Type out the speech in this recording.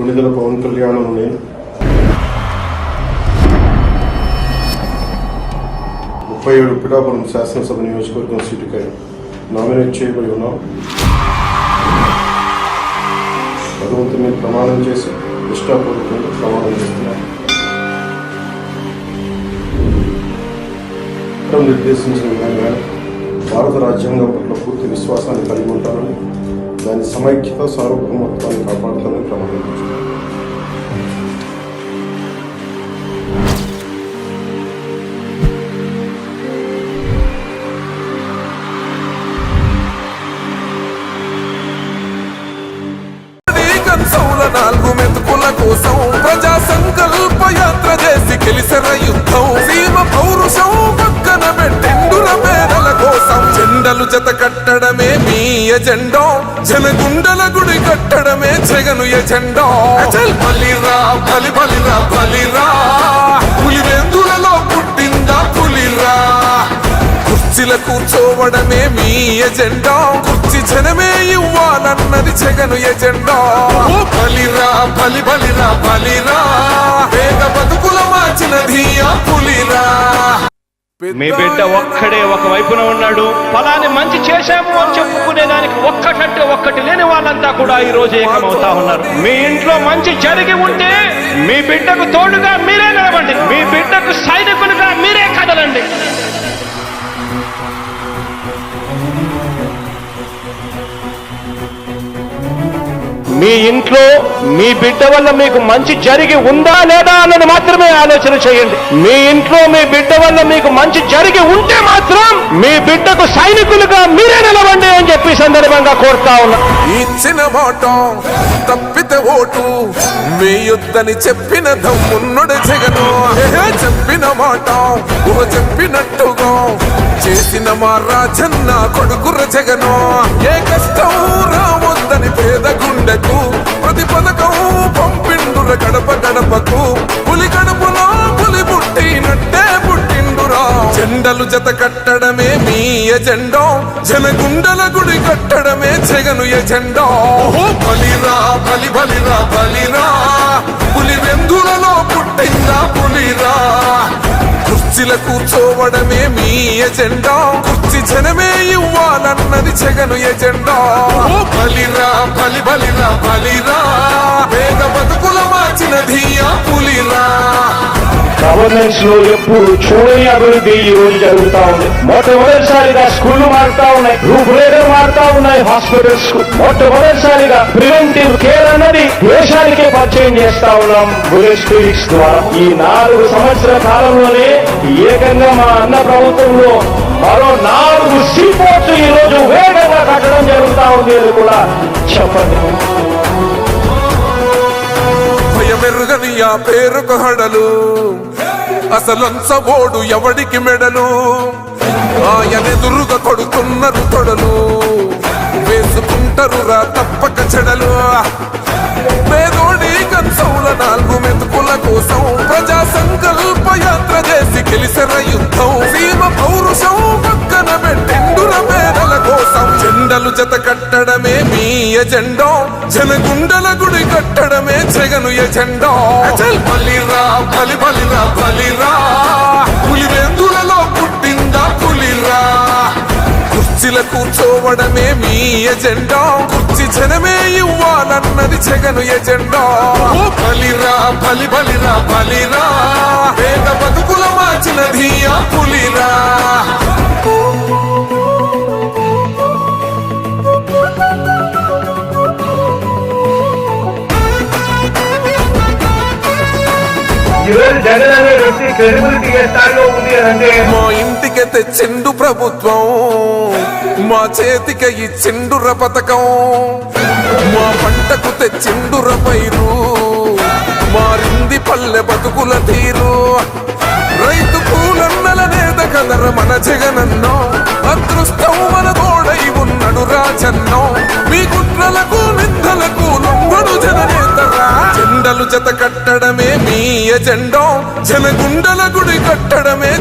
కొణిదెల పవన్ కళ్యాణ్ని 37 పిఠాపురం శాసనసభ నియోజకవర్గం సీటుకై నామినేట్ చేయబడి ఉన్నాం. భగవంతుని ప్రమాణం చేసి నిష్ఠాపూర్వకంగా ప్రమాణం చేస్తున్నాం. నిర్దేశించిన విధంగా భారత రాజ్యాంగం పట్ల పూర్తి విశ్వాసాన్ని కలిగి ఉంటానని, దాని సమైక్యత సార్వభౌమత్వాన్ని కాపాడుతానని ప్రమాణం చేస్తున్నాను. కోసం ప్రజా సంకల్ప యాత్ర చేసి గెలిసిన యుద్ధం, సీమ పౌరుషం పక్కన పెట్టెండుల పేదల కోసం జెండలు జత కట్టడమే మీ ఎజెండా, జనగుండల గుడి కట్టడమే జగను ఎజెండా. బలిరా బలి బలిరా బలిరా, పులివెందులలో పుట్టిందా పులిరా. కుర్చీల కూర్చోవడమే మీ ఎజెండా, కుర్చీ జనమే ఇవ్వాలన్నది జగను ఎజెండా. బలిరా బలి బలిరా బలిరా, పేద బతుకుల మార్చినది ఆ పులిరా. మీ బిడ్డ ఒక్కడే ఒక వైపున ఉన్నాడు. ఫలాన్ని మంచి చేశాము అని చెప్పుకునే దానికి ఒక్కటంటే ఒక్కటి లేని వాళ్ళంతా కూడా ఈ రోజు ఏకమవుతా ఉన్నారు. మీ ఇంట్లో మంచి జరిగి ఉంటే మీ బిడ్డకు తోడుగా మీరే నిలబండి, మీ బిడ్డకు సైనికులుగా మీరే కదలండి. మీ ఇంట్లో మీ బిడ్డ వల్ల మీకు మంచి జరిగి ఉందా లేదా అన్నది మాత్రమే ఆలోచన చేయండి. మీ ఇంట్లో మీ బిడ్డ వల్ల మీకు మంచి జరిగి ఉంటే మాత్రం మీ బిడ్డకు సైనికులుగా మీరే నిలవండి అని చెప్పి సందర్భంగా కోరుతా ఉన్నా. ఇచ్చిన మాట తప్పితే ఓటు వేయొద్దని చెప్పిన దమ్మున్నడు జగను. చెప్పిన మాట చెప్పినట్టుగా చేసిన మా రాజన్న కొడుకుర జగను. ఏ కష్టం రావద్దని పేద గుండెకు ప్రతి పథకం పంపిండుర గడప గడపకు. పులి గడపలో పులి పుట్టినట్టే పుట్టిండురా. జెండలు జత కట్టడమే మీ ఎజెండా, జనగుండల గుడి కట్టడమే జగను ఎజెండా. బలిరా బలి బలిరా బలిరా, పులి వెందులలో పుట్టిందా పులిరా. కుర్చీల కూర్చోవడమే మీ ఎజెండా, కుర్చీ జనమే ఇవ్వాలన్నది జగను ఎజెండా. బలిరా బలి బలిరా బలిరా, పేద బతుకుల మార్చినది ఆ పులిరా. గవర్నెన్స్ లో ఎప్పుడు చూడని అభివృద్ధి ఈ రోజు జరుగుతా ఉంది. మొట్టమొదటిసారిగా స్కూళ్లు మారుతా ఉన్నాయి, రూపురేఖలు మారుతా ఉన్నాయి. హాస్పిటల్స్ మొట్టమొదటిసారిగా ప్రివెంటివ్ కేర్ అన్నది దేశానికే పరిచయం చేస్తా ఉన్నాం బుల్లెట్ క్లినిక్స్ ద్వారా. ఈ 4 సంవత్సరాల కాలంలోనే ఏకంగా మా అన్న ప్రభుత్వంలో మరో 4 సీపోర్ట్స్ ఈ రోజు వేగంగా కట్టడం జరుగుతా ఉంది అని కూడా చెప్పండి. భయమెరుగని ఆ పేరుకు హడలు, అసలంచబోడు ఎవడికి మెడలు. ఆయనెదురుగా కొడుతున్నారు తొడలు, వేసుకుంటారు రా తప్పక చెడలు. పేదోడి కంచౌల 4 మెతుకుల కోసం ప్రజా సంకల్ప యాత్ర చేసి గెలిసిన యుద్ధం, సీమ పౌరుషం పక్కన పెట్టెండుర పేదల కోసం జెండలు జత కట్టడమే మీ ఎజెండా, జనగుండల గుడి కట్టడమే జగను ఎజెండా. బలిరా బలి బలిరా బలిరా, పులివెందులలో పుట్టిందా పులిరా. కుర్చీల కూర్చోవడమే మీ ఎజెండా, కుర్చీ జనమే ఇవ్వాలన్నది జగను ఎజెండా. బలిరా బలి బలిరా బలిరా, పేద బతుకుల మార్చినది ఆ పులిరా. జగన్ అనే వ్యక్తి క్రెడిబిలిటీ ఏ స్థాయిలో ఉంది అంటే మా ఇంటికి తెచ్చిండు ప్రభుత్వం, మా చేతికి ఇచ్చిండుర పథకం. మా పంటకు తెచ్చిండుర పైరు, మారింది పల్లె బతుకుల తీరు. రైతు కూలన్నల నేత కదర మన జగనన్నో, అదృష్టం మన తోడై ఉన్నడు రాజన్నో. మీ కుట్రలకు నిందలకు లొంగడు జననేతరా. జెండలు జత కట్టడమే మీ ఎజెండా, జనగుండల గుడి కట్టడమే